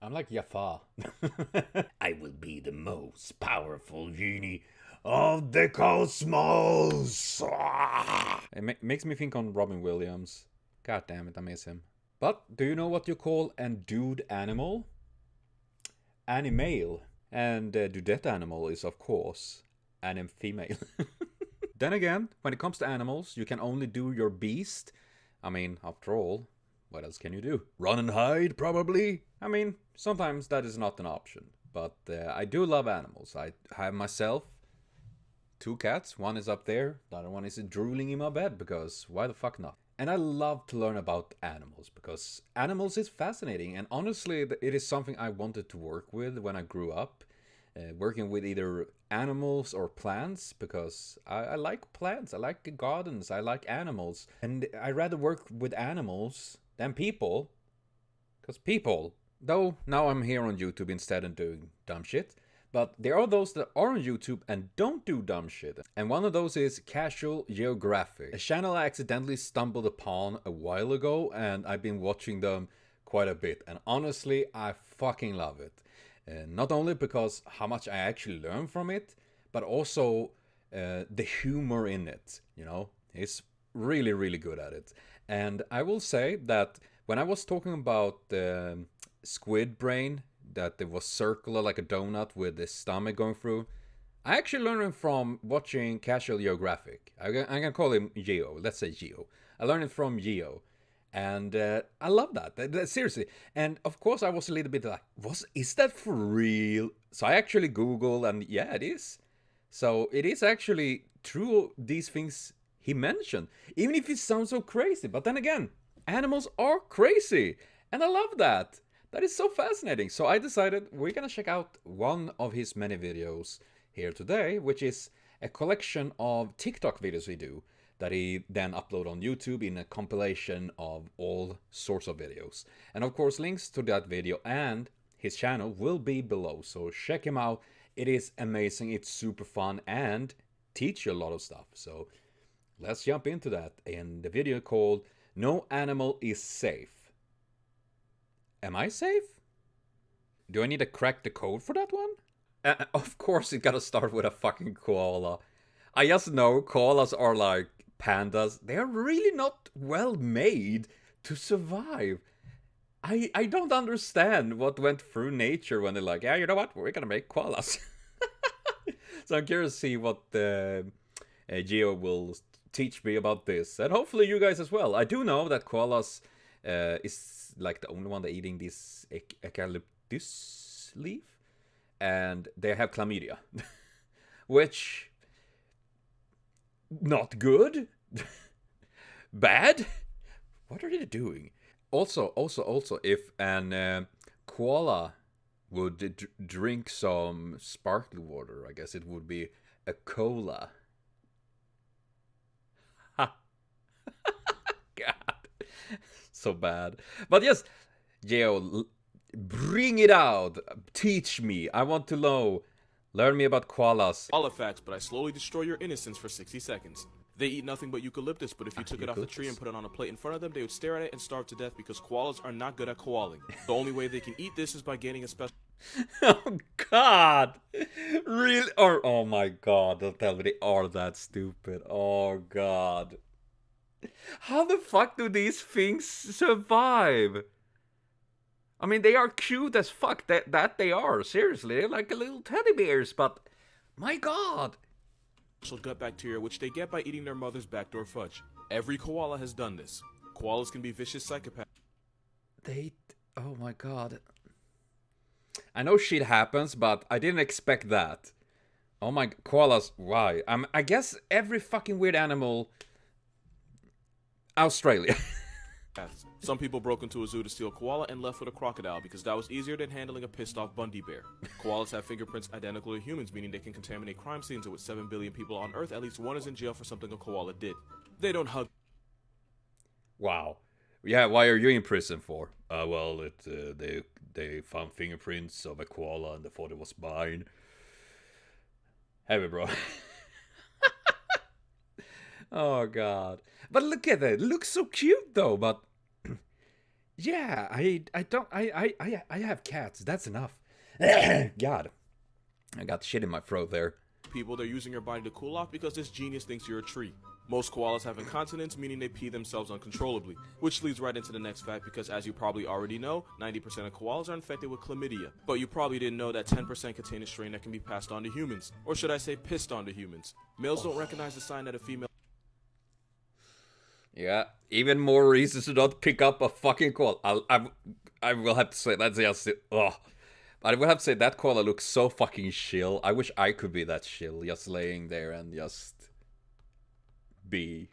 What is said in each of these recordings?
I'm like Jafar. I will be the most powerful genie of the cosmos. It makes me think on Robin Williams. God damn it, I miss him. But do you know what you call a dude animal? Animale. And dudette animal is, of course, anim female. Then again, when it comes to animals, you can only do your beast. I mean, after all, what else can you do? Run and hide, probably? I mean, sometimes that is not an option. But I do love animals. I have myself 2 cats. One is up there, the other one is drooling in my bed, because why the fuck not? And I love to learn about animals, because animals is fascinating. And honestly, it is something I wanted to work with when I grew up. Working with either animals or plants, because I like plants, I like gardens, I like animals. And I rather work with animals than people. Because people, though now I'm here on YouTube instead and doing dumb shit. But there are those that are on YouTube and don't do dumb shit. And one of those is Casual Geographic, a channel I accidentally stumbled upon a while ago, and I've been watching them quite a bit. And honestly, I fucking love it. Not only because how much I actually learn from it, but also the humor in it, you know? He's really, really good at it. And I will say that when I was talking about squid brain, that it was circular like a donut with the stomach going through, I actually learned it from watching Casual Geographic. I'm gonna call him Geo, let's say Geo. I learned it from Geo. And I love that. Seriously. And of course I was a little bit like, is that for real? So I actually Googled, and yeah, it is. So it is actually true, these things he mentioned. Even if it sounds so crazy. But then again, animals are crazy. And I love that. That is so fascinating. So I decided we're gonna check out one of his many videos here today, which is a collection of TikTok videos we do, that he then upload on YouTube in a compilation of all sorts of videos. And of course, links to that video and his channel will be below, so check him out. It is amazing, it's super fun, and teach you a lot of stuff. So let's jump into that in the video called No Animal is Safe. Am I safe? Do I need to crack the code for that one? Of course it gotta start with a fucking koala. I just know koalas are like pandas. They are really not well made to survive. I don't understand what went through nature when they're like, yeah, you know what, we're gonna make koalas. So I'm curious to see what Geo will teach me about this, and hopefully you guys as well. I do know that koalas is like the only one that eating this eucalyptus leaf, and they have chlamydia. Which, not good. Bad. What are they doing? Also, if an koala would drink some sparkling water, I guess it would be a cola. Ha. God, so bad. But yes, Geo, bring it out. Teach me. I want to know. Learn me about koalas. All the facts, but I slowly destroy your innocence for 60 seconds. They eat nothing but eucalyptus, but if you took it off a tree and put it on a plate in front of them, they would stare at it and starve to death because koalas are not good at koaling. The only way they can eat this is by gaining a special... Oh God! Really? Or oh my God! Don't tell me they are that stupid. Oh God! How the fuck do these things survive? I mean, they are cute as fuck. That they are. Seriously, they're like little teddy bears. But my God! gut bacteria, which they get by eating their mother's backdoor fudge. Every koala has done this. Koalas can be vicious psychopaths. Oh my God! I know shit happens, but I didn't expect that. Oh my... Koalas, why? I guess every fucking weird animal... Australia. Some people broke into a zoo to steal a koala and left with a crocodile because that was easier than handling a pissed off Bundy bear. Koalas have fingerprints identical to humans, meaning they can contaminate crime scenes, and with 7 billion people on Earth, at least one is in jail for something a koala did. They don't hug. Wow. Yeah, why are you in prison for? Well, they found fingerprints of a koala and they thought it was mine. Heavy, bro. Oh God. But look at it. It looks so cute though, but Yeah, I don't I have cats. That's enough. God, I got shit in my throat there. People, they're using your body to cool off because this genius thinks you're a tree. Most koalas have incontinence, meaning they pee themselves uncontrollably. Which leads right into the next fact because, as you probably already know, 90% of koalas are infected with chlamydia. But you probably didn't know that 10% contain a strain that can be passed on to humans. Or should I say pissed on to humans. Males don't recognize the sign that a female... Yeah, even more reasons to not pick up a fucking koala. I will have to say that's just ugh. I will have to say that koala looks so fucking chill. I wish I could be that chill, just laying there and just be.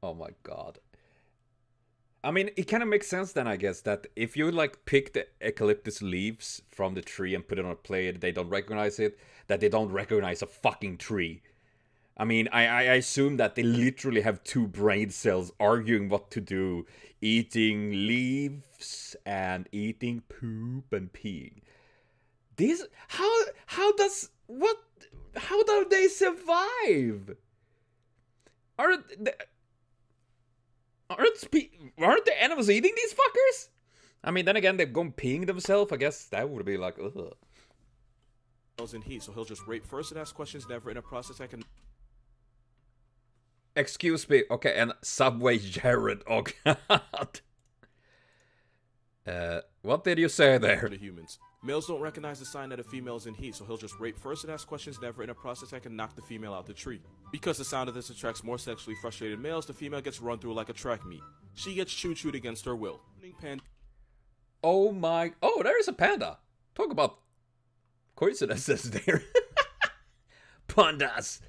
Oh my god. I mean, it kind of makes sense then, I guess, that if you like pick the eucalyptus leaves from the tree and put it on a plate, they don't recognize it. That they don't recognize a fucking tree. I mean, I assume that they literally have two brain cells arguing what to do, eating leaves and eating poop and peeing. These how does what how do they survive? Aren't the, aren't the animals eating these fuckers? I mean, then again, they're going peeing themselves. I guess that would be like, ugh. in heat, so he'll just rape first and ask questions, never in a process that can... Excuse me. Okay, and Subway Jared. Oh god. What did you say there? To humans. Males don't recognize the sign that a female is in heat, so he'll just rape first and ask questions, never in a process that can knock the female out the tree. Because the sound of this attracts more sexually frustrated males, the female gets run through like a track meet. She gets choo-chooed against her will. Oh my... Oh, there is a panda. Talk about coincidences there. Pandas.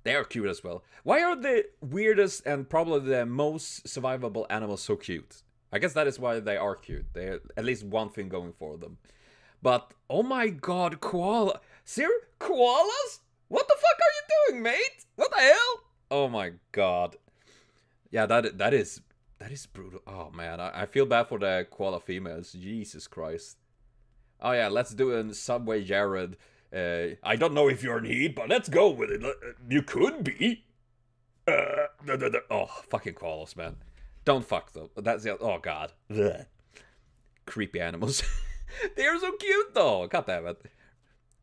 They are cute as well. Why are the weirdest and probably the most survivable animals so cute? I guess that is why they are cute. They have at least one thing going for them. But, oh my god, koala. Koalas? What the fuck are you doing, mate? What the hell? Oh my god. Yeah, that is brutal. Oh man, I feel bad for the koala females. Jesus Christ. Oh yeah, let's do a Subway Jared. I don't know if you're in heat, but let's go with it. You could be. Oh, fucking koalas, man. Don't fuck them. That's the... Oh god. Blech. Creepy animals. They're so cute though. God damn it.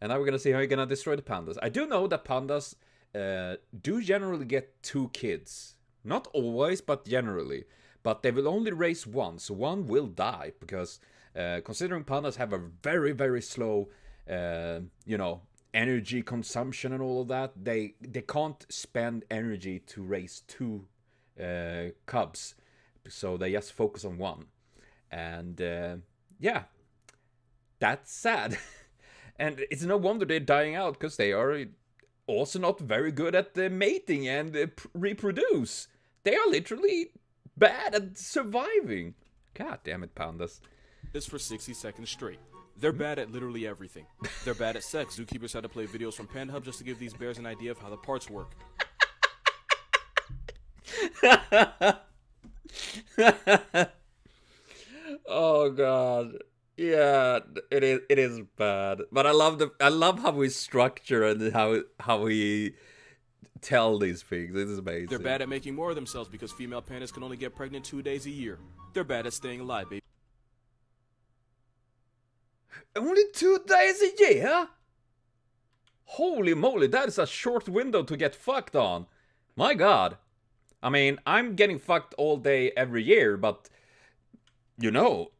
And now we're gonna see how you're gonna destroy the pandas. I do know that pandas do generally get 2 kids. Not always, but generally. But they will only raise one, so one will die. Because considering pandas have a very, very slow, you know, energy consumption and all of that, they can't spend energy to raise 2 cubs. So they just focus on one. And yeah, that's sad. And it's no wonder they're dying out, because they are also not very good at mating and reproduce. They are literally bad at surviving. God damn it, pandas. This for 60 seconds straight. They're bad at literally everything. They're bad at sex. Zookeepers had to play videos from Panda Hub just to give these bears an idea of how the parts work. Oh god. Yeah, it is bad. But I love how we structure and how we tell these things. This is amazing. They're bad at making more of themselves because female pandas can only get pregnant 2 days a year. They're bad at staying alive, baby. Only 2 days a year? Holy moly, that is a short window to get fucked on. My god. I mean, I'm getting fucked all day every year, but you know.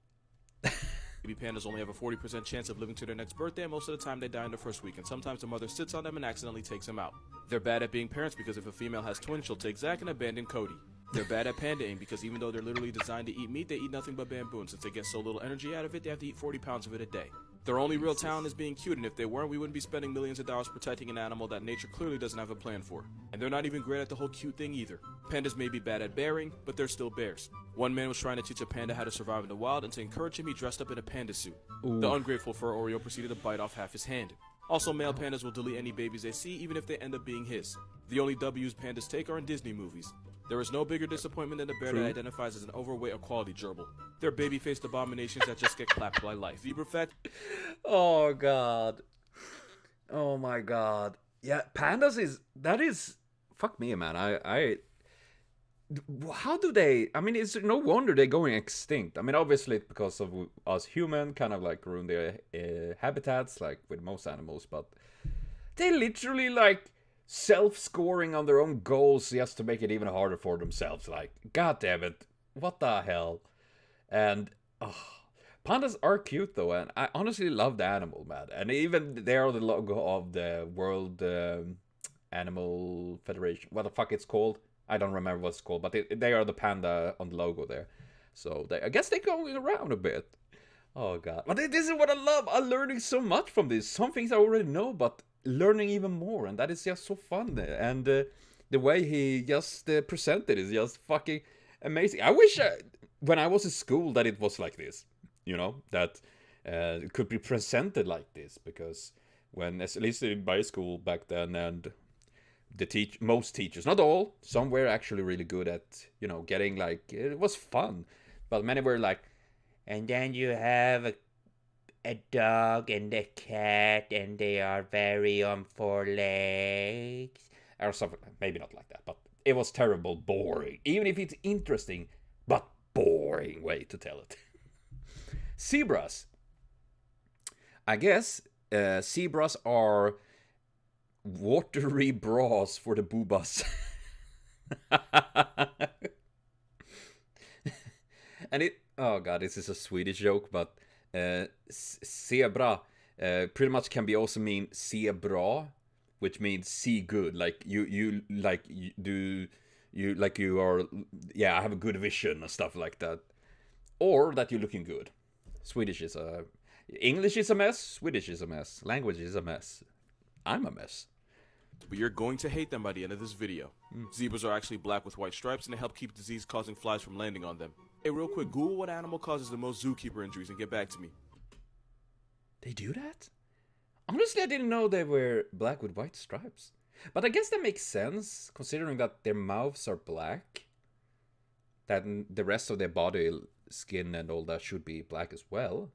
Baby pandas only have a 40% chance of living to their next birthday, and most of the time they die in the first week, and sometimes the mother sits on them and accidentally takes them out. They're bad at being parents because if a female has twins, she'll take Zach and abandon Cody. They're bad at pandaing because even though they're literally designed to eat meat, they eat nothing but bamboo, and since they get so little energy out of it, they have to eat 40 pounds of it a day. Their only real talent is being cute, and if they weren't, we wouldn't be spending millions of dollars protecting an animal that nature clearly doesn't have a plan for. And they're not even great at the whole cute thing either. Pandas may be bad at bearing, but they're still bears. One man was trying to teach a panda how to survive in the wild, and to encourage him, he dressed up in a panda suit. Ooh. The ungrateful fur Oreo proceeded to bite off half his hand. Also, male pandas will delete any babies they see, even if they end up being his. The only W's pandas take are in Disney movies. There is no bigger disappointment than the bear that identifies as an overweight equality gerbil. They're baby-faced abominations that just get clapped by life. Zebra fat. Oh god. Oh my god. Yeah, pandas is... That is... Fuck me, man. how do they? I mean, it's no wonder they're going extinct. I mean, obviously it's because of us human kind of like ruin their habitats, like with most animals. But they literally like self-scoring on their own goals just to make it even harder for themselves. Like, god damn it, what the hell? And oh, pandas are cute though, and I honestly love the animal, man. And even they are the logo of the World Animal Federation. What the fuck it's called? I don't remember what it's called, but they are the panda on the logo there. So I guess they're going around a bit. Oh god. But this is what I love. I'm learning so much from this. Some things I already know, but learning even more. And that is just so fun. And the way he just presented is just fucking amazing. I wish when I was in school that it was like this. You know, that it could be presented like this. Because when, at least in my school back then, and most teachers, not all, some were actually really good at, you know, getting like, it was fun, but many were like, and then you have a dog and a cat and they are very on four legs or something. Maybe not like that, but it was terrible, boring, even if it's interesting, but boring way to tell it. Zebras, I guess zebras are watery bras for the boobas. And oh god, this is a Swedish joke, but zebra pretty much can be also mean se bra, which means see good, like you like you are, yeah, I have a good vision and stuff like that, or that you're looking good. Swedish is a English is a mess, Swedish is a mess, language is a mess. I'm a mess. But you're going to hate them by the end of this video. Zebras are actually black with white stripes, and they help keep disease-causing flies from landing on them. Hey, real quick, Google what animal causes the most zookeeper injuries and get back to me. They do that? Honestly, I didn't know they were black with white stripes. But I guess that makes sense, considering that their mouths are black. That the rest of their body, skin and all that should be black as well.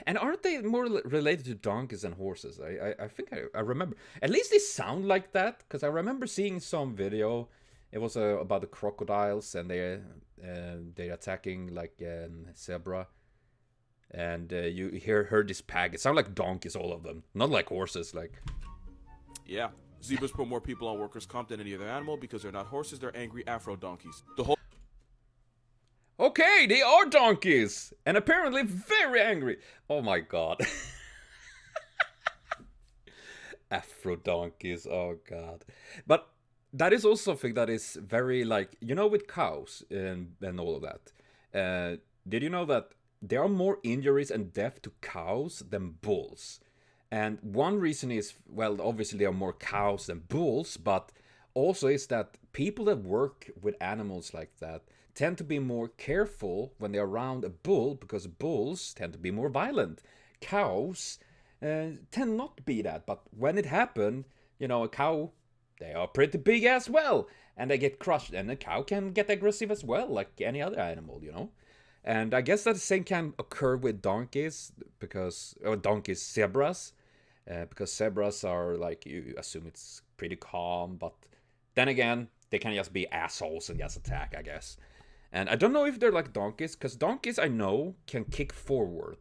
And aren't they more related to donkeys and horses? I think I remember. At least they sound like that, because I remember seeing some video. It was about the crocodiles, and they're attacking like a zebra. And you heard this pack. It sound like donkeys, all of them. Not like horses, like... Yeah, zebras put more people on workers' comp than any other animal because they're not horses, they're angry Afro donkeys. The whole... Okay, they are donkeys! And apparently very angry. Oh my god. Afro donkeys, oh god. But that is also something that is very like, you know, with cows and all of that. Did you know that there are more injuries and death to cows than bulls? And one reason is, well, obviously there are more cows than bulls, but also is that people that work with animals like that tend to be more careful when they're around a bull, because bulls tend to be more violent. Cows tend not to be that, but when it happens, you know, a cow, they are pretty big as well, and they get crushed, and a cow can get aggressive as well, like any other animal, you know. And I guess that the same can occur with donkeys, because, or donkeys, zebras, because zebras are like, you assume it's pretty calm, but then again, they can just be assholes and just attack, I guess. And I don't know if they're like donkeys, because donkeys, I know, can kick forward.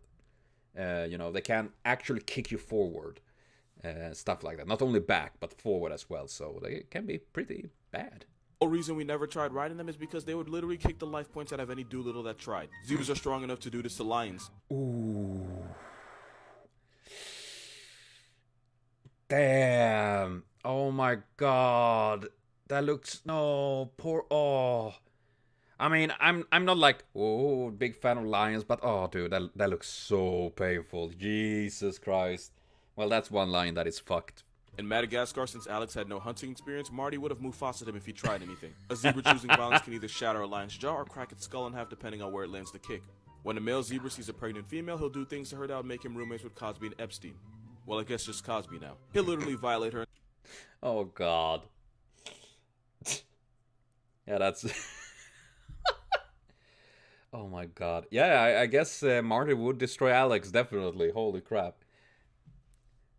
You know, they can actually kick you forward. Stuff like that. Not only back, but forward as well. So they can be pretty bad. The reason we never tried riding them is because they would literally kick the life points out of any Doolittle that tried. Zebras are strong enough to do this to lions. Ooh. Damn. Oh my god. That looks... No, poor... Oh... I mean, I'm not like, oh, big fan of lions, but oh, dude, that looks so painful. Jesus Christ. Well, that's one lion that is fucked. In Madagascar, since Alex had no hunting experience, Marty would have Mufasa'd him if he tried anything. A zebra choosing violence can either shatter a lion's jaw or crack its skull in half depending on where it lands the kick. When a male zebra sees a pregnant female, he'll do things to her that would make him roommates with Cosby and Epstein. Well, I guess just Cosby now. He'll literally violate her. Oh, God. Yeah, that's... Oh my god. Yeah, I guess Marty would destroy Alex, definitely. Holy crap.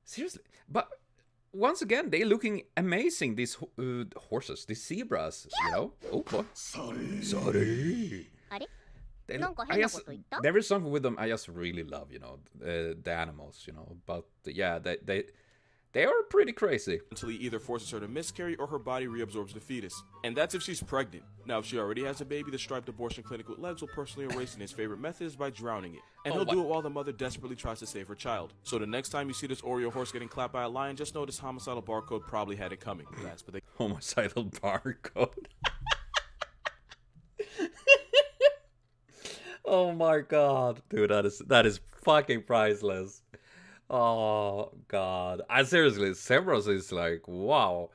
Seriously? But once again, they're looking amazing. These horses, these zebras, you know. Oh boy. Sorry. I guess there is something with them I just really love, you know, the animals, you know. But yeah, they are pretty crazy. Until he either forces her to miscarry or her body reabsorbs the fetus. And that's if she's pregnant. Now, if she already has a baby, the striped abortion clinic with legs will personally erase, and his favorite method is by drowning it. And he'll do it while the mother desperately tries to save her child. So the next time you see this Oreo horse getting clapped by a lion, just know this homicidal barcode probably had it coming. That's but they Homicidal barcode. Oh my god, dude, that is fucking priceless. Oh god, I seriously, Cerberus is like wow,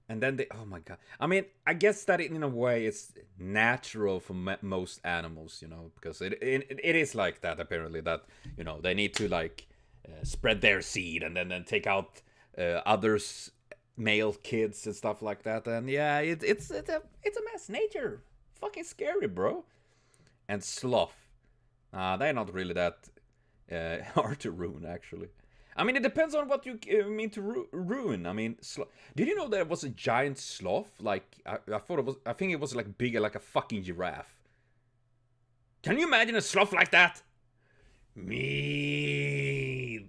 and then they, oh my god. I mean, I guess that in a way it's natural for most animals, you know, because it is like that apparently. That you know they need to like spread their seed and then take out others' male kids and stuff like that. And yeah, it's a mess. Nature, fucking scary, bro. And sloth. They're not really that hard to ruin, actually. I mean, it depends on what you mean to ruin. I mean, did you know there was a giant sloth? Like, I thought it was. I think it was like bigger, like a fucking giraffe. Can you imagine a sloth like that? Me,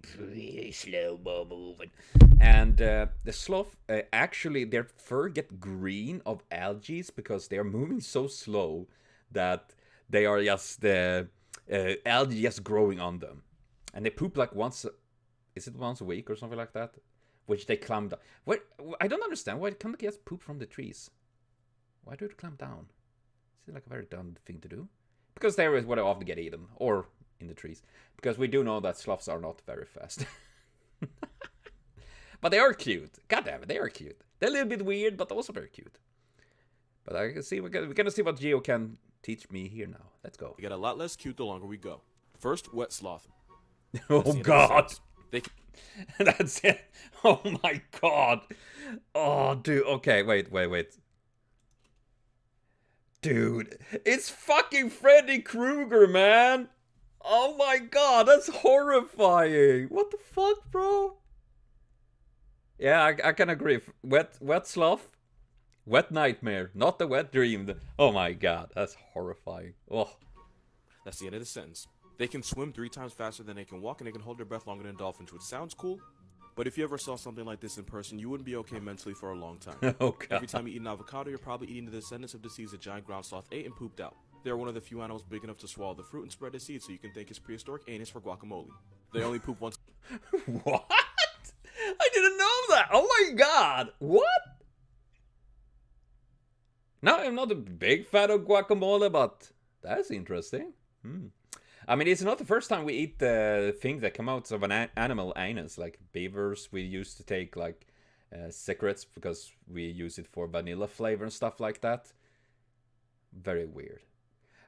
slow-mo moving. And the sloth, actually, their fur get green of algae because they are moving so slow that they are just algae just growing on them, and they poop like once. Is it once a week or something like that? Which they climb down. What I don't understand. Why can't they just poop from the trees? Why do they climb down? Is it like a very dumb thing to do? Because they would often get eaten or in the trees. Because we do know that sloths are not very fast. But they are cute. God damn it, they are cute. They're a little bit weird, but also very cute. But I can see we're gonna see what Geo can teach me here now. Let's go. We get a lot less cute the longer we go. First, wet sloth. Oh god. That's it. Oh my god. Oh dude. Okay, wait. Dude, it's fucking Freddy Krueger, man. Oh my god, that's horrifying. What the fuck, bro? Yeah, I can agree. Wet sloth. Wet nightmare, not the wet dream. Oh my god, that's horrifying. Oh. That's the end of the sentence. They can swim 3 times faster than they can walk, and they can hold their breath longer than dolphins, which sounds cool. But if you ever saw something like this in person, you wouldn't be okay mentally for a long time. Oh god. Every time you eat an avocado, you're probably eating the descendants of the seeds a giant ground sloth ate and pooped out. They're one of the few animals big enough to swallow the fruit and spread the seeds, so you can thank his prehistoric anus for guacamole. They only poop once. What? I didn't know that. Oh my god. What? Now, I'm not a big fan of guacamole, but that's interesting. I mean, it's not the first time we eat the thing that come out of an animal anus. Like beavers, we used to take like cigarettes because we use it for vanilla flavor and stuff like that. Very weird.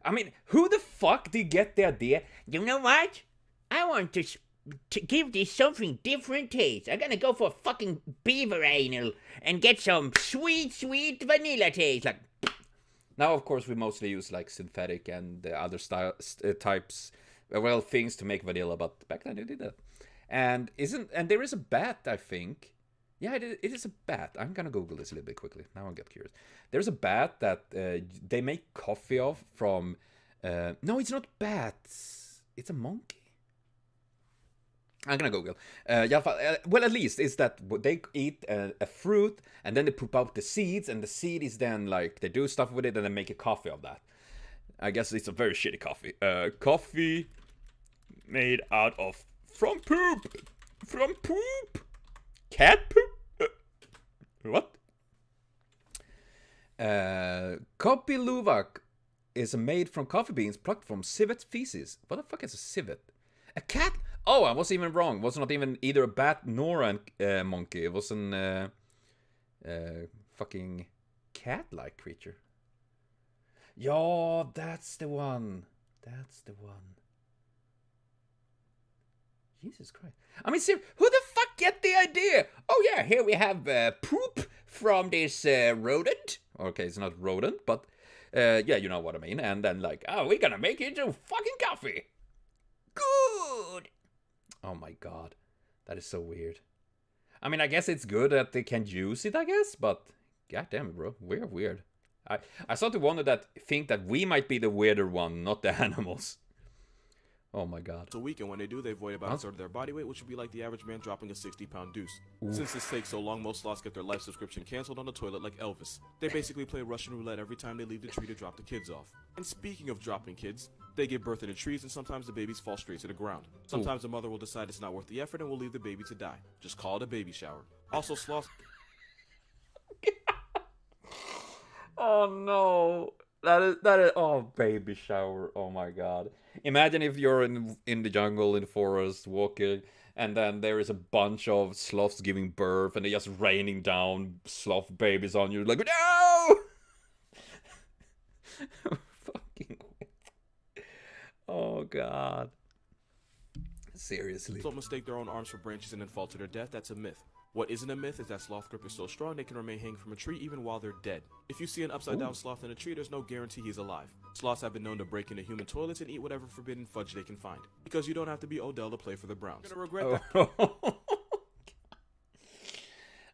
I mean, who the fuck did get the idea? You know what? I want to give this something different taste. I'm gonna go for a fucking beaver anal and get some sweet vanilla taste. Like, now, of course, we mostly use like synthetic and other types, well, things to make vanilla. But back then they did that. And there is a bat, I think. Yeah, it is a bat. I'm gonna Google this a little bit quickly. Now I get curious. There's a bat that they make coffee of from. No, it's not bats. It's a monkey. I'm gonna Google. Well, at least is that they eat a fruit and then they poop out the seeds, and the seed is then like they do stuff with it and then make a coffee of that. I guess it's a very shitty coffee. Coffee made out of from poop, cat poop. What? Kopi Luwak is made from coffee beans plucked from civet feces. What the fuck is a civet? A cat? Oh, I was even wrong. It was not even either a bat nor a monkey. It was an fucking cat-like creature. Yeah, that's the one. That's the one. Jesus Christ. I mean, who the fuck get the idea? Oh yeah, here we have poop from this rodent. Okay, it's not rodent, but yeah, you know what I mean. And then like, oh, we're gonna make it into fucking coffee. Good. Oh my god, that is so weird. I mean, I guess it's good that they can use it, I guess, but god damn it, bro. We're weird. I start to wonder think that we might be the weirder one, not the animals. Oh my god. It's a week, and when they do, they void about a third of their body weight, which would be like the average man dropping a 60-pound deuce. Oof. Since this takes so long, most sloths get their life subscription canceled on the toilet like Elvis. They basically play Russian roulette every time they leave the tree to drop the kids off. And speaking of dropping kids, they give birth in the trees, and sometimes the babies fall straight to the ground. Sometimes the mother will decide it's not worth the effort and will leave the baby to die. Just call it a baby shower. Also, sloths... Oh no. That is oh, baby shower. Oh my god. Imagine if you're in the jungle, in the forest, walking, and then there is a bunch of sloths giving birth, and they're just raining down sloth babies on you, like, no! Fucking oh god. Seriously. Don't mistake their own arms for branches and then fall to their death. That's a myth. What isn't a myth is that sloth grip is so strong they can remain hanging from a tree even while they're dead. If you see an upside-down sloth in a tree, there's no guarantee he's alive. Sloths have been known to break into human toilets and eat whatever forbidden fudge they can find. Because you don't have to be Odell to play for the Browns. You're gonna regret that.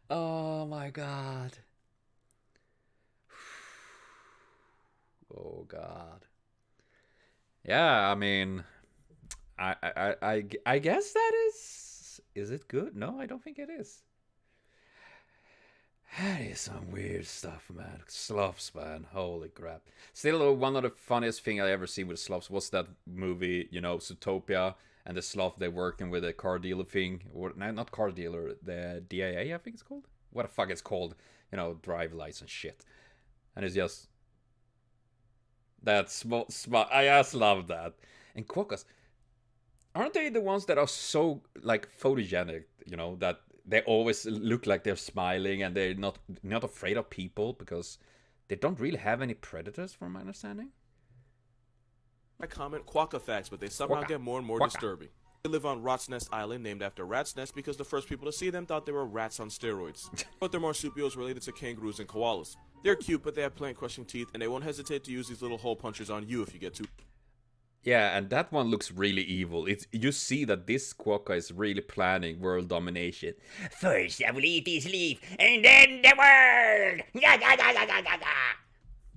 Oh my god. Oh god. Yeah, I mean, I guess that is it good? No, I don't think it is. That is some weird stuff, man. Sloths, man. Holy crap. Still, one of the funniest thing I ever seen with sloths was that movie, you know, Zootopia, and the sloth they're working with a car dealer thing. Or, no, not car dealer, the DIA, I think it's called? What the fuck it's called? You know, drive license shit. And it's just... That's smart. I just love that. And quokkas, aren't they the ones that are so, like, photogenic, you know, that they always look like they're smiling and they're not afraid of people because they don't really have any predators, from my understanding? I comment quokka facts, but they somehow get more and more disturbing. They live on Rat's Nest Island, named after Rat's Nest because the first people to see them thought they were rats on steroids. But they're marsupials related to kangaroos and koalas. They're cute, but they have plant-crushing teeth, and they won't hesitate to use these little hole punchers on you if you get too... Yeah, and that one looks really evil. You see that this quokka is really planning world domination. First I will eat this leaf, and then the world!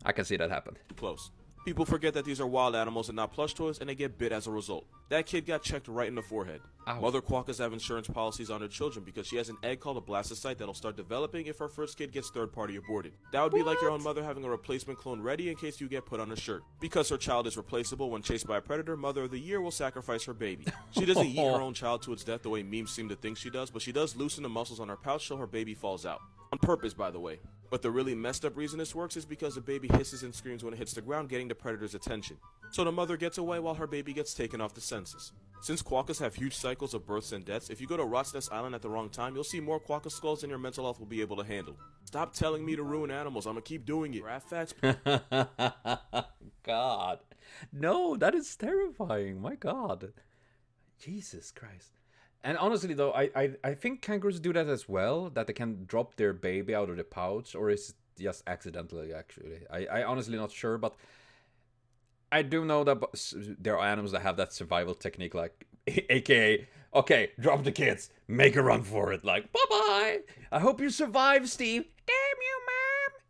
I can see that happen. Close. People forget that these are wild animals and not plush toys, and they get bit as a result. That kid got checked right in the forehead. Ow. Mother quokkas have insurance policies on her children because she has an egg called a blastocyte that'll start developing if her first kid gets third-party aborted. That would be like your own mother having a replacement clone ready in case you get put on a shirt. Because her child is replaceable when chased by a predator, Mother of the Year will sacrifice her baby. She doesn't eat her own child to its death the way memes seem to think she does, but she does loosen the muscles on her pouch so her baby falls out. On purpose, by the way. But the really messed up reason this works is because the baby hisses and screams when it hits the ground, getting the predator's attention. So the mother gets away while her baby gets taken off the census. Since quokkas have huge cycles of births and deaths, if you go to Rat's Nest Island at the wrong time, you'll see more quokka skulls than your mental health will be able to handle. Stop telling me to ruin animals, I'm gonna keep doing it. Giraffe facts. God. No, that is terrifying, my god. Jesus Christ. And honestly, though, I think kangaroos do that as well, that they can drop their baby out of the pouch, or is it just accidentally, actually? I honestly not sure, but I do know that there are animals that have that survival technique, like, aka, okay, drop the kids, make a run for it, like, bye-bye, I hope you survive, Steve, damn you, Mom,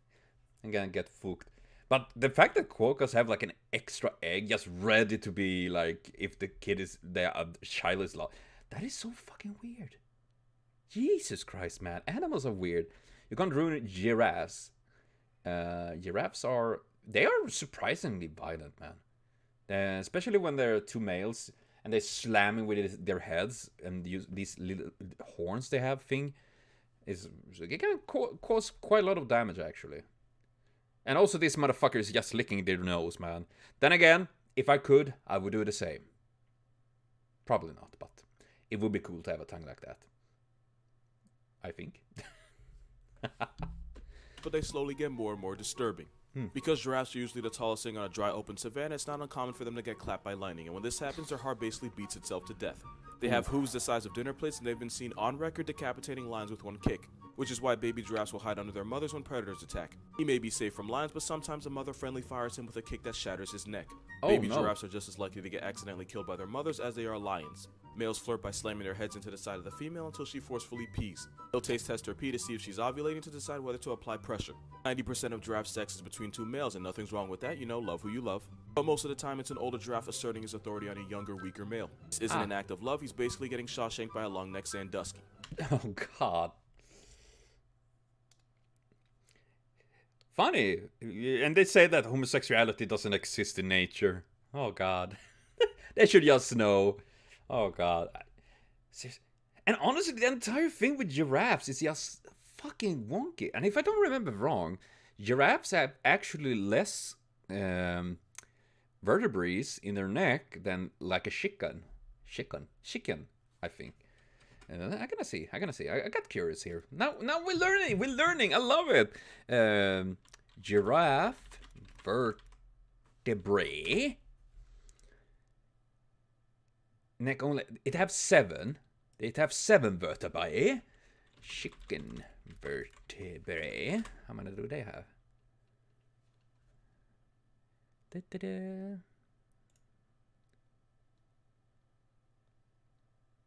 I'm gonna get fucked. But the fact that quokkas have, like, an extra egg just ready to be, like, if the kid is, the child is lost, that is so fucking weird. Jesus Christ, man. Animals are weird. You can't ruin giraffes. Giraffes are... They are surprisingly violent, man. Especially when they're two males and they're slamming with their heads and use these little horns they have thing. It can cause quite a lot of damage, actually. And also this motherfucker is just licking their nose, man. Then again, if I could, I would do the same. Probably not, but... It would be cool to have a tongue like that. I think. But they slowly get more and more disturbing. Because giraffes are usually the tallest thing on a dry open savanna, it's not uncommon for them to get clapped by lightning, and when this happens, their heart basically beats itself to death. They have hooves the size of dinner plates, and they've been seen on record decapitating lions with one kick. which is why baby giraffes will hide under their mothers when predators attack. He may be safe from lions, but sometimes a mother friendly fires him with a kick that shatters his neck. Baby giraffes are just as likely to get accidentally killed by their mothers as they are lions. Males flirt by slamming their heads into the side of the female until she forcefully pees. They'll taste test her pee to see if she's ovulating to decide whether to apply pressure. 90% of giraffe sex is between two males, and nothing's wrong with that, you know, love who you love. But most of the time it's an older giraffe asserting his authority on a younger, weaker male. This isn't an act of love, he's basically getting Shawshanked by a long-necked Sandusky. Oh god. Funny. And they say that homosexuality doesn't exist in nature. Oh god. They should just know. Oh god. And honestly, the entire thing with giraffes is just fucking wonky. And if I don't remember wrong, giraffes have actually less vertebrae in their neck than like a chicken, I think. I'm gonna see. I got curious here. Now we're learning. I love it. Giraffe vertebrae. Neck only. It have 7. It have 7 vertebrae. Chicken vertebrae. How many do they have?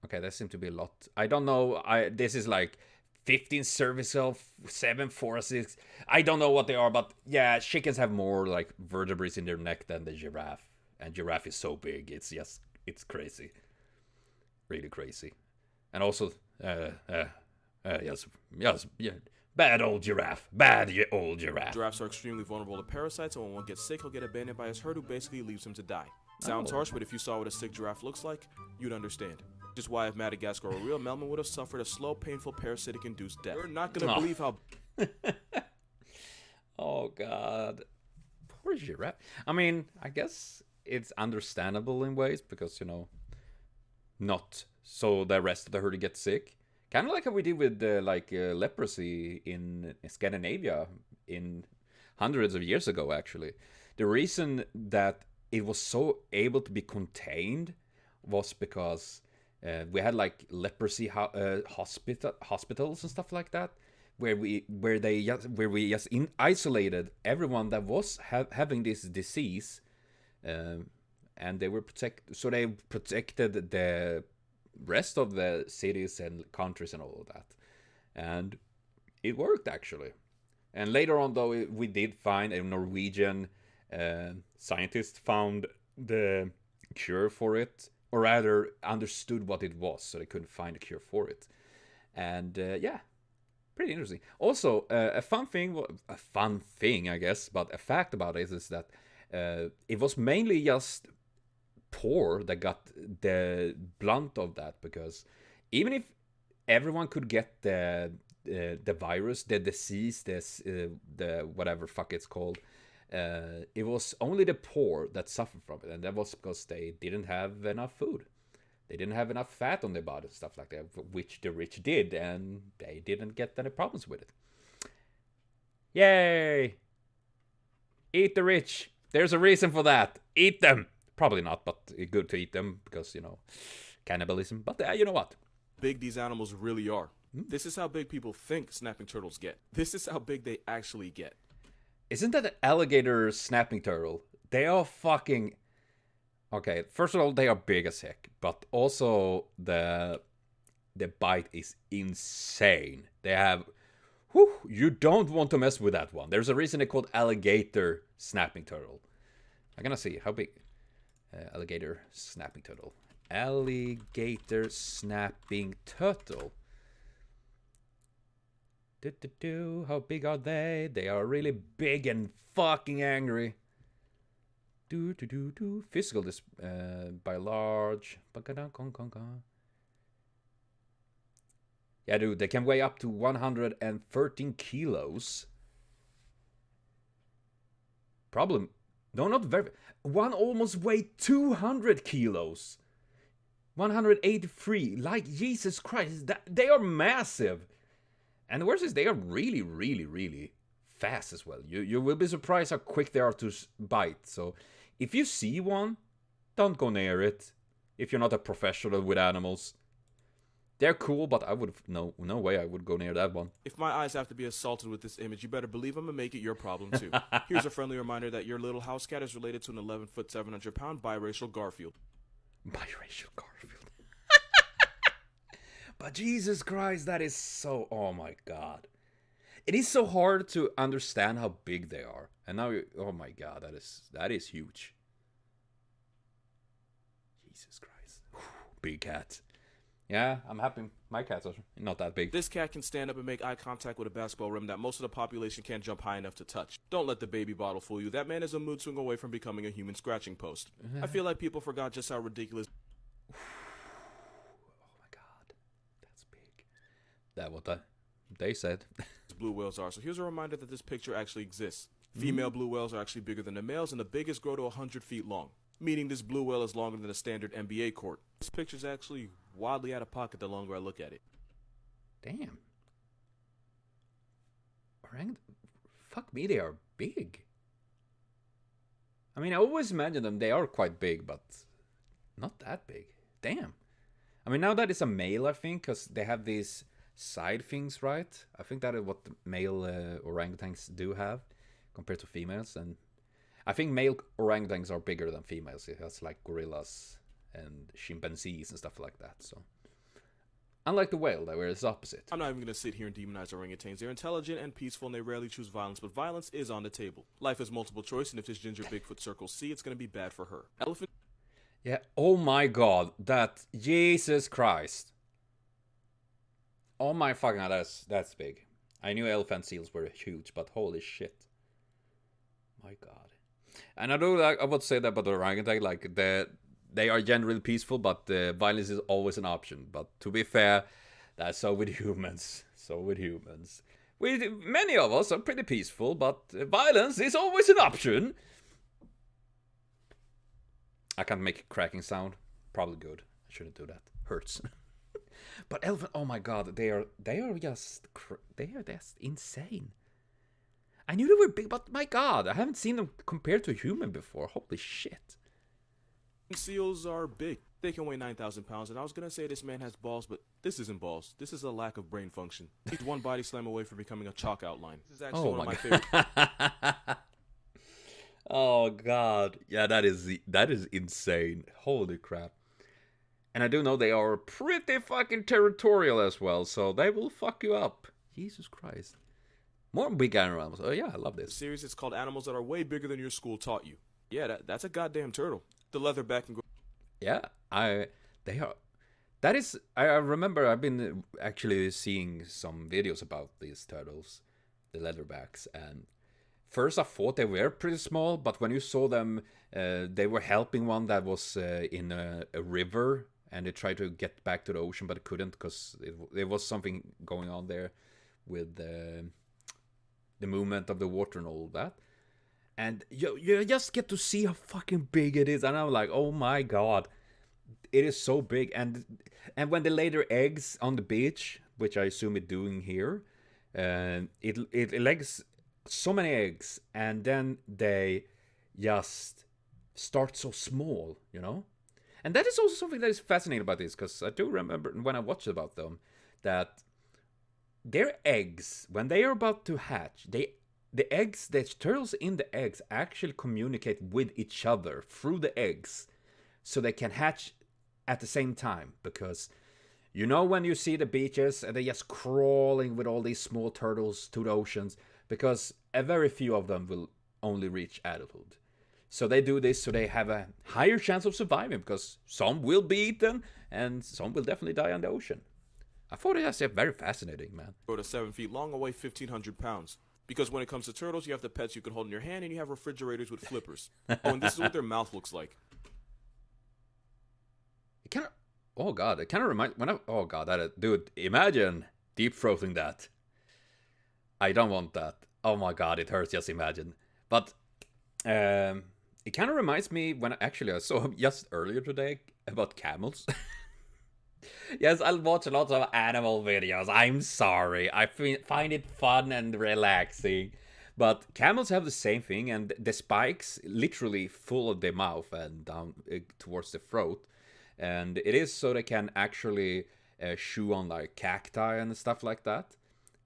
Okay, that seems to be a lot. I don't know. This is like 15 cervical, 7 thoracics. I don't know what they are, but yeah, chickens have more like vertebrae in their neck than the giraffe. And giraffe is so big, it's crazy. Really crazy. And also, yes, yeah. Bad old giraffe. Giraffes are extremely vulnerable to parasites, and when one gets sick, he'll get abandoned by his herd, who basically leaves him to die. Sounds harsh, but if you saw what a sick giraffe looks like, you'd understand. Which is why if Madagascar were real, Melman would have suffered a slow, painful, parasitic-induced death. You're not gonna believe how... Oh, God. Poor giraffe. I mean, I guess it's understandable in ways, because, you know, not so the rest of the herd gets sick. Kind of like how we did with leprosy in Scandinavia in hundreds of years ago, actually. The reason that it was so able to be contained was because we had like leprosy hospitals and stuff like that, where we just isolated everyone that was having this disease, and they were protected the rest of the cities and countries and all of that, and it worked actually. And later on, though, we did find a Norwegian scientist found the cure for it, or rather understood what it was, so they couldn't find a cure for it. And yeah, pretty interesting. Also, a fun thing, I guess, but a fact about it is that it was mainly just poor that got the blunt of that, because even if everyone could get the virus, the disease, the whatever fuck it's called, it was only the poor that suffered from it, and that was because they didn't have enough food. They didn't have enough fat on their body and stuff like that, which the rich did, and they didn't get any problems with it. Yay! Eat the rich. There's a reason for that. Eat them. Probably not, but good to eat them because, you know, cannibalism. But you know what? Big these animals really are. This is how big people think snapping turtles get. This is how big they actually get. Isn't that an alligator snapping turtle? They are fucking... Okay, first of all, they are big as heck. But also, the bite is insane. They have... Whew, you don't want to mess with that one. There's a reason they called alligator snapping turtle. I'm gonna see how big... alligator snapping turtle. Alligator snapping turtle. How big are they? They are really big and fucking angry. Physical by large. Yeah, dude, they can weigh up to 113 kilos. Problem. No, not very. One almost weighed 200 kilos. 183. Like, Jesus Christ. They are massive. And the worst is they are really, really, really fast as well. You will be surprised how quick they are to bite. So if you see one, don't go near it. If you're not a professional with animals. They're cool, but I would no way I would go near that one. If my eyes have to be assaulted with this image, you better believe I'm gonna make it your problem too. Here's a friendly reminder that your little house cat is related to an 11-foot, 700-pound biracial Garfield. Biracial Garfield. But Jesus Christ, that is so... Oh my god. It is so hard to understand how big they are. And now, oh my god, that is huge. Jesus Christ. Big cat. Yeah, I'm happy my cats are not that big. This cat can stand up and make eye contact with a basketball rim that most of the population can't jump high enough to touch. Don't let the baby bottle fool you. That man is a mood swing away from becoming a human scratching post. I feel like people forgot just how ridiculous... Oh my god. That's big. That what they said. Blue whales are. So here's a reminder that this picture actually exists. Female blue whales are actually bigger than the males, and the biggest grow to 100 feet long, meaning this blue whale is longer than a standard NBA court. This picture's actually wildly out of pocket the longer I look at it. Damn. Fuck me, they are big. I mean, I always imagine them, they are quite big, but not that big. Damn. I mean, now that is a male, I think, because they have these side things, right? I think that is what the male orangutans do have compared to females, and I think male orangutans are bigger than females. It has like gorillas and chimpanzees and stuff like that. So unlike the whale, where it's opposite. I'm not even gonna sit here and demonize orangutans. They're intelligent and peaceful, and they rarely choose violence, but violence is on the table. Life is multiple choice, and if this ginger Bigfoot circles C, it's gonna be bad for her. Elephant. Yeah. Oh my god, that Jesus Christ. Oh my fucking god, that's big. I knew elephant seals were huge, but holy shit. My god. And I know, like, I would say that about the orangutan, like, they are generally peaceful, but violence is always an option. But to be fair, that's so with humans. So with humans. Many of us are pretty peaceful, but violence is always an option. I can't make a cracking sound. Probably good. I shouldn't do that. Hurts. But elephant, oh my god, they are just insane. I knew they were big, but my god, I haven't seen them compared to a human before. Holy shit. Seals are big. They can weigh 9,000 pounds, and I was gonna say this man has balls, but this isn't balls. This is a lack of brain function. He's one body slam away from becoming a chalk outline. This is actually one of my favorite. Oh god, yeah, that is insane. Holy crap. And I do know they are pretty fucking territorial as well, so they will fuck you up. Jesus Christ. More big animals. Oh yeah, I love this. Series, it's called Animals That Are Way Bigger Than Your School Taught You. Yeah, that's a goddamn turtle. The leatherback and... Yeah, they are... That is... I remember I've been actually seeing some videos about these turtles, the leatherbacks, and first I thought they were pretty small, but when you saw them, they were helping one that was in a river, and they tried to get back to the ocean, but couldn't because there was something going on there with the movement of the water and all that. And you just get to see how fucking big it is, and I'm like, oh my god, it is so big. And when they lay their eggs on the beach, which I assume it's doing here, it lays so many eggs, and then they just start so small, you know. And that is also something that is fascinating about this, because I do remember when I watched about them that their eggs, when they are about to hatch, the turtles in the eggs actually communicate with each other through the eggs, so they can hatch at the same time. Because you know, when you see the beaches and they're just crawling with all these small turtles to the oceans, because a very few of them will only reach adulthood. So they do this so they have a higher chance of surviving, because some will be eaten and some will definitely die on the ocean. I thought it was very fascinating, man. Grow to 7 feet long and weigh 1,500 pounds. Because when it comes to turtles, you have the pets you can hold in your hand, and you have refrigerators with flippers. Oh, and this is what their mouth looks like. It kind of... Oh god, it kind of reminds... Oh god, dude, imagine deep throating that. I don't want that. Oh my god, it hurts, just imagine. But... it kind of reminds me when I saw just earlier today about camels. Yes, I'll watch lots of animal videos. I'm sorry. I find it fun and relaxing. But camels have the same thing, and the spikes literally full of their mouth and down towards the throat. And it is so they can actually chew on like cacti and stuff like that.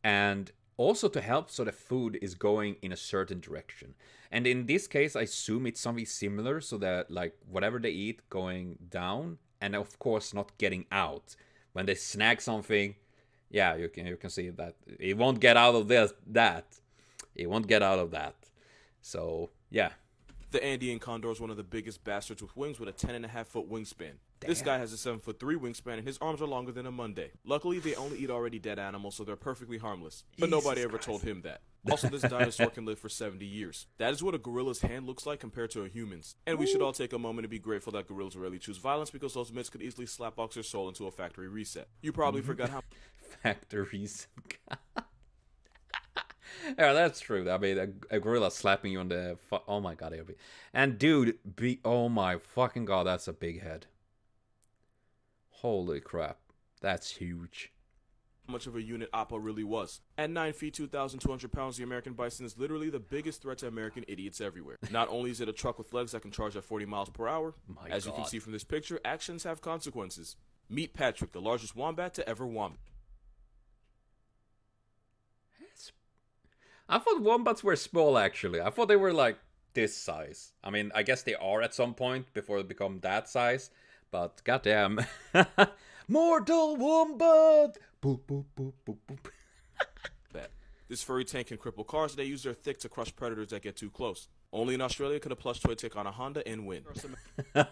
And also to help so the food is going in a certain direction. And in this case, I assume it's something similar, so that like whatever they eat going down, and of course not getting out. When they snag something, yeah, you can see that it won't get out of that. It won't get out of that. So yeah. The Andean condor is one of the biggest bastards with wings with a 10.5-foot wingspan. Damn. This guy has a 7'3" wingspan and his arms are longer than a Monday. Luckily, they only eat already dead animals, so they're perfectly harmless. But Jesus nobody ever Christ. told him that. Also, this dinosaur can live for 70 years. That is what a gorilla's hand looks like compared to a human's. And we should all take a moment to be grateful that gorillas rarely choose violence, because those mitts could easily slapbox their soul into a factory reset. You probably forgot how Factories. Yeah, that's true. I mean, a gorilla slapping you on the... oh my god, it'll be... And dude, oh my fucking god, that's a big head. Holy crap. That's huge. much of a unit Appa really was. At 9 feet 2,200 pounds, the American bison is literally the biggest threat to American idiots everywhere. Not only is it a truck with legs that can charge at 40 miles per hour, as you can see from this picture, actions have consequences. Meet Patrick, the largest wombat to ever wombat. I thought wombats were small, actually. I thought they were like this size. I mean, I guess they are at some point before they become that size. But goddamn. Mortal wombat! Boop, boop, boop, boop, boop. This furry tank can cripple cars. They use their thick to crush predators that get too close. Only in Australia could a plush toy take on a Honda and win. God.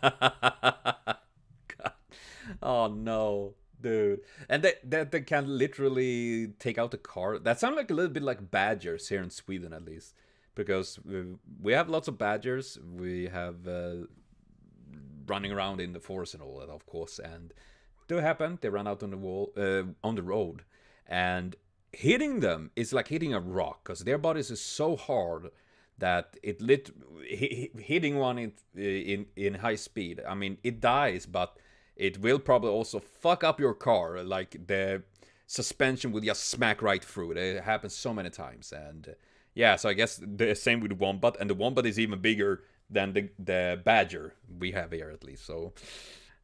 Oh no. Dude, and they can literally take out the car. That sounds like a little bit like badgers here in Sweden, at least, because we have lots of badgers. We have running around in the forest and all that, of course. And do happen they run out on the road, and hitting them is like hitting a rock, because their bodies is so hard that hitting one in high speed. I mean, it dies, but it will probably also fuck up your car. Like, the suspension will just smack right through it. It happens so many times. And yeah, so I guess the same with the wombat. And the wombat is even bigger than the badger we have here, at least. So,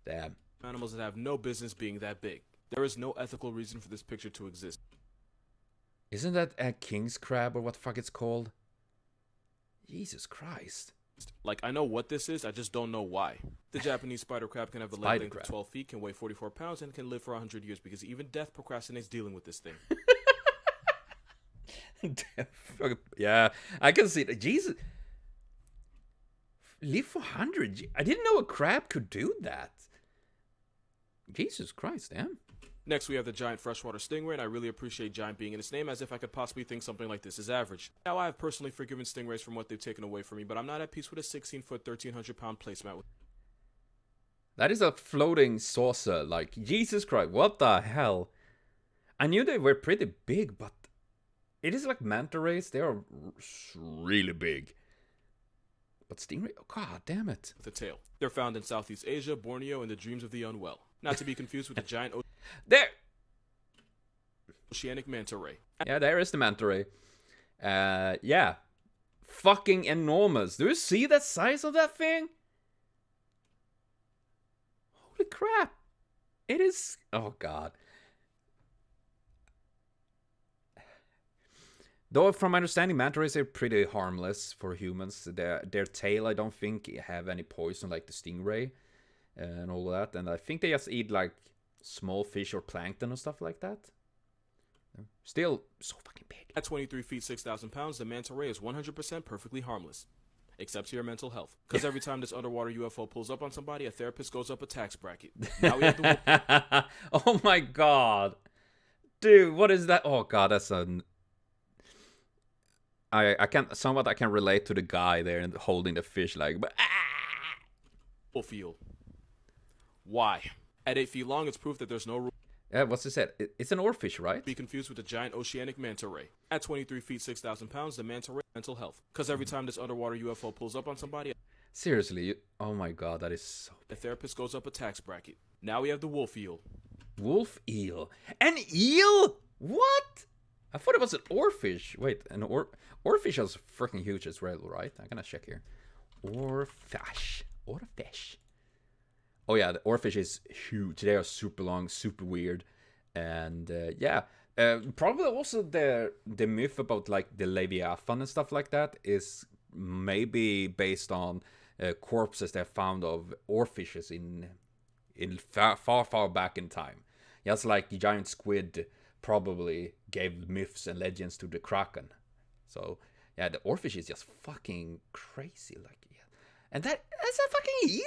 damn. Animals that have no business being that big. There is no ethical reason for this picture to exist. Isn't that a king's crab, or what the fuck it's called? Jesus Christ. Like, I know what this is, I just don't know why. The Japanese spider crab can have a leg length of 12 feet, can weigh 44 pounds, and can live for 100 years, because even death procrastinates dealing with this thing. Yeah, I can see that. Jesus. Live for 100. I didn't know a crab could do that. Jesus Christ, damn. Next, we have the giant freshwater stingray, and I really appreciate giant being in its name, as if I could possibly think something like this is average. Now, I have personally forgiven stingrays from what they've taken away from me, but I'm not at peace with a 16-foot, 1,300-pound placemat. That is a floating saucer, like, Jesus Christ, what the hell? I knew they were pretty big, but it is like manta rays, they are really big. But stingray, oh, god damn it. With a tail. They're found in Southeast Asia, Borneo, and the dreams of the unwell. Not to be confused with the giant oceanic manta ray. Yeah, there is the manta ray. Yeah. Fucking enormous. Do you see the size of that thing? Holy crap. It is... oh, God. Though, from my understanding, manta rays are pretty harmless for humans. Their tail, I don't think, have any poison like the stingray and all that. And I think they just eat, like, small fish or plankton and stuff like that. Still so fucking big. At 23 feet 6,000 pounds, the manta ray is 100% perfectly harmless. Except to your mental health. Because every time this underwater UFO pulls up on somebody, a therapist goes up a tax bracket. Now we have the... oh my god. Dude, what is that? Oh god, that's a... I can relate to the guy there and holding the fish like... but Field. Why? At 8 feet long, it's proof that there's no rule. Yeah, what's it said? It's an oarfish, right? Be confused with the giant oceanic manta ray. At 23 feet 6,000 pounds, the manta ray mental health. Because every time this underwater UFO pulls up on somebody, seriously, oh my god, that is so big. The therapist goes up a tax bracket. Now we have the wolf eel. Wolf eel? An eel? What? I thought it was an oarfish. Wait, an oarfish is freaking huge as well, right? I'm gonna check here. Oarfish. Oarfish. Oh yeah, the oarfish is huge. They are super long, super weird, and yeah. Probably also the myth about like the Leviathan and stuff like that is maybe based on corpses they found of oarfishes in far back in time. Just like the giant squid probably gave myths and legends to the kraken. So yeah, the oarfish is just fucking crazy. Like, yeah. And that's a fucking eel.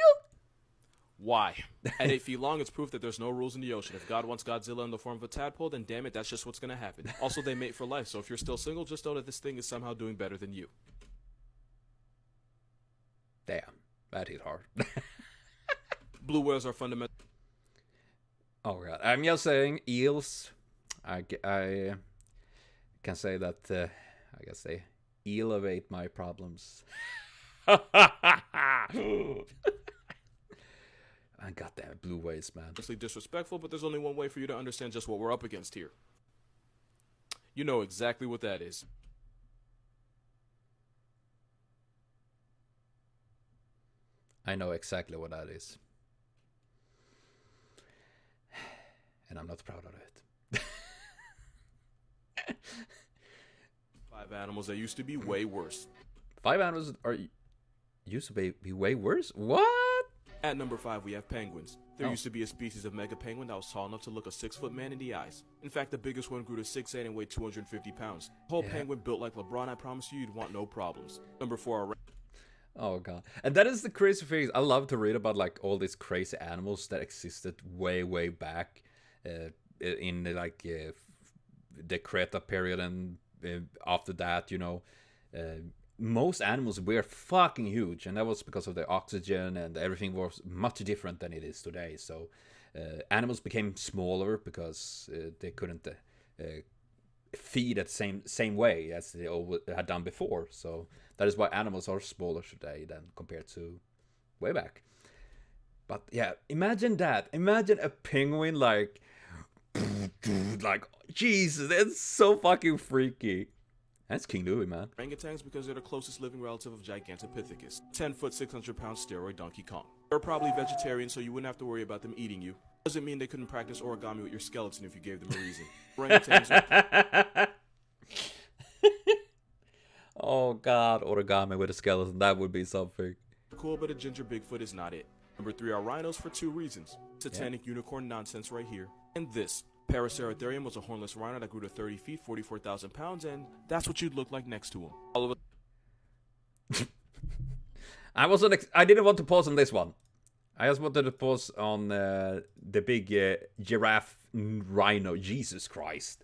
Why? At 8 feet long, it's proof that there's no rules in the ocean. If God wants Godzilla in the form of a tadpole, then damn it, that's just what's gonna happen. Also, they mate for life, so if you're still single, just know that this thing is somehow doing better than you. Damn, that hit hard. Blue whales are fundamental. Oh god, I'm just saying eels. I can say that I guess they elevate my problems. I got that blue whales, man. Honestly disrespectful, but there's only one way for you to understand just what we're up against here. You know exactly what that is. I know exactly what that is. And I'm not proud of it. 5 animals that used to be way worse. 5 animals used to be way worse? What? At number 5, we have penguins. There used to be a species of mega penguin that was tall enough to look a 6-foot man in the eyes. In fact, the biggest one grew to 6'8" and weighed 250 pounds. The whole penguin built like LeBron, I promise you, you'd want no problems. Number 4 are... Oh god. And that is the crazy thing. I love to read about like all these crazy animals that existed way back in the Creta period and after that, you know. Most animals were fucking huge, and that was because of the oxygen, and everything was much different than it is today. So animals became smaller because they couldn't feed at the same way as they had done before. So that is why animals are smaller today than compared to way back. But yeah, imagine that. Imagine a penguin like Jesus, that's so fucking freaky. That's King Louie, man. Orangutans because they're the closest living relative of Gigantopithecus. 10-foot, 600-pound steroid Donkey Kong. They're probably vegetarian, so you wouldn't have to worry about them eating you. Doesn't mean they couldn't practice origami with your skeleton if you gave them a reason. Orangutans are... Oh god, origami with a skeleton, that would be something. Cool, but a ginger Bigfoot is not it. Number 3 are rhinos for 2 reasons. Satanic unicorn nonsense right here. And this. Paraceratherium was a hornless rhino that grew to 30 feet, 44,000 pounds, and that's what you'd look like next to him. All of a... I didn't want to pause on this one. I just wanted to pause on the big giraffe rhino. Jesus Christ.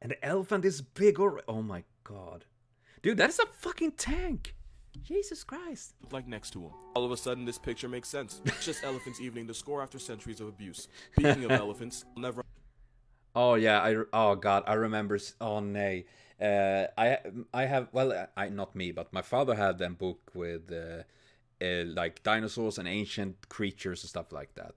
And the elephant is big oh my god. Dude, that is a fucking tank. Jesus Christ. Like next to him. All of a sudden, this picture makes sense. It's just elephants evening the score after centuries of abuse. Speaking of elephants, I'll never... Oh yeah, oh god, I remember. Oh nay, I have, well, not me, but my father had them book with like dinosaurs and ancient creatures and stuff like that.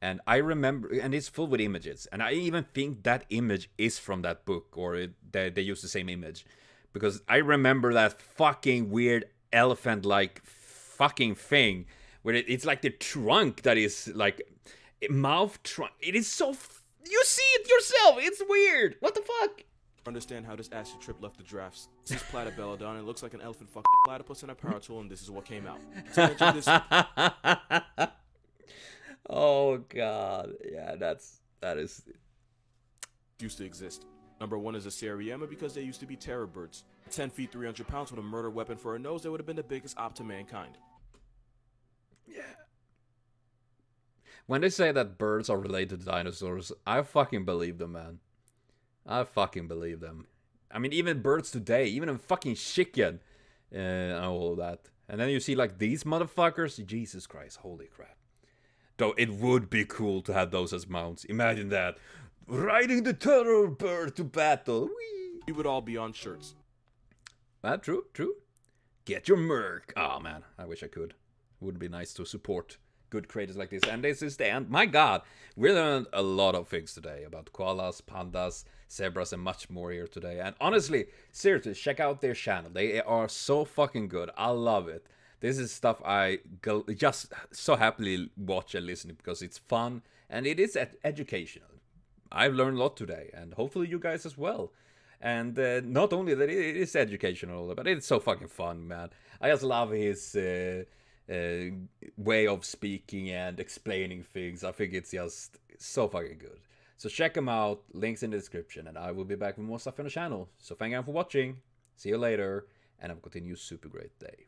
And I remember, and it's full with images, and I even think that image is from that book, or they use the same image, because I remember that fucking weird elephant-like fucking thing where it's like the trunk that is like mouth trunk. It is so you see it yourself. It's weird. What the fuck? Understand how this acid trip left the drafts. This is Platybelodon. It looks like an elephant fucking platypus in a power tool, and this is what came out. Oh god, yeah, that is used to exist. Number 1 is a Seriema because they used to be terror birds. 10 feet, 300 pounds with a murder weapon for a nose, they would have been the biggest op to mankind. Yeah. When they say that birds are related to dinosaurs, I fucking believe them, man. I fucking believe them. I mean, even birds today, even a fucking chicken, and all of that. And then you see like these motherfuckers, Jesus Christ, holy crap. Though it would be cool to have those as mounts. Imagine that. Riding the terror bird to battle. Whee! We would all be on shirts. True. Get your merc. Oh man, I wish I could. Would be nice to support good creators like this. And this is the end. My god, we learned a lot of things today about koalas, pandas, zebras, and much more here today. And honestly, seriously, check out their channel. They are so fucking good. I love it. This is stuff I just so happily watch and listen to because it's fun and it is educational. I've learned a lot today, and hopefully you guys as well. And not only that, it is educational, but it's so fucking fun, man. I just love his way of speaking and explaining things. I think it's just so fucking good. So check him out, links in the description, and I will be back with more stuff on the channel. So thank you for watching, see you later, and have a continued super great day.